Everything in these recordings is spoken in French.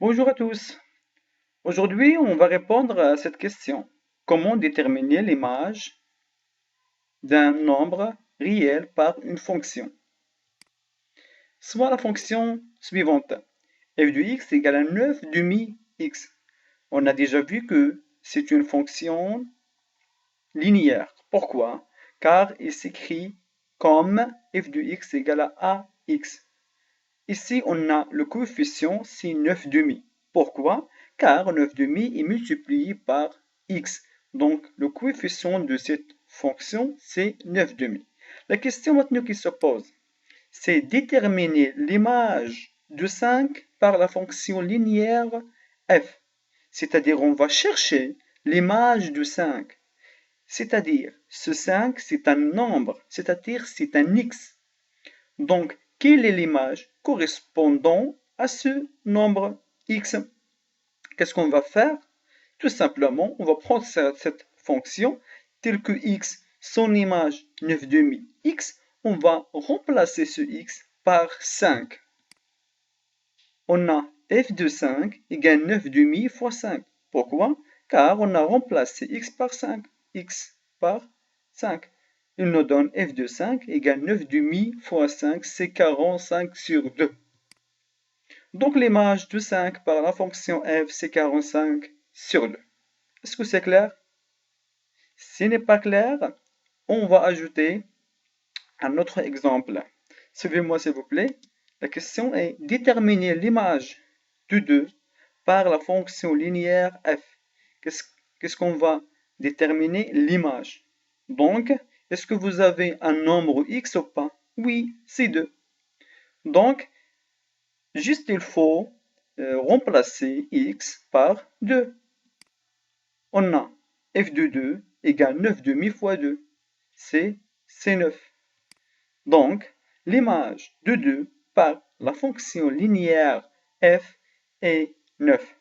Bonjour à tous. Aujourd'hui, on va répondre à cette question. Comment déterminer l'image d'un nombre réel par une fonction? Soit la fonction suivante. f de x égale à 9 demi x. On a déjà vu que c'est une fonction linéaire. Pourquoi? Car il s'écrit comme f de x égale à ax. Ici, on a le coefficient, c'est 9 demi. Pourquoi? Car 9 demi est multiplié par x. Donc, le coefficient de cette fonction, c'est 9 demi. La question maintenant qui se pose, c'est déterminer l'image de 5 par la fonction linéaire f. C'est-à-dire, on va chercher l'image de 5. C'est-à-dire, ce 5, c'est un nombre, c'est-à-dire, c'est un x. Donc, quelle est l'image correspondant à ce nombre x? Qu'est-ce qu'on va faire? Tout simplement, on va prendre cette fonction telle que x, son image 9 demi x, on va remplacer ce x par 5. On a f de 5 égale 9 demi fois 5. Pourquoi? Car on a remplacé x par 5. X par 5. Il nous donne f de 5 égale 9 demi fois 5, c'est 45 sur 2. Donc l'image de 5 par la fonction f, c'est 45 sur 2. Est-ce que c'est clair? Si ce n'est pas clair, on va ajouter un autre exemple. Suivez-moi s'il vous plaît. La question est déterminer l'image de 2 par la fonction linéaire f. Qu'est-ce qu'on va déterminer? L'image. Donc, est-ce que vous avez un nombre x ou pas? Oui, c'est 2. Donc, juste il faut remplacer x par 2. On a f de 2 égale 9 demi fois 2. C'est 9. Donc, l'image de 2 par la fonction linéaire f est 9.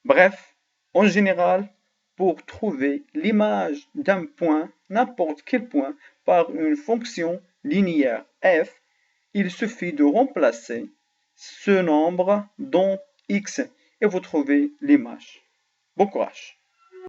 Bref, en général, pour trouver l'image d'un point, n'importe quel point, par une fonction linéaire f, il suffit de remplacer ce nombre dans x et vous trouvez l'image. Bon courage!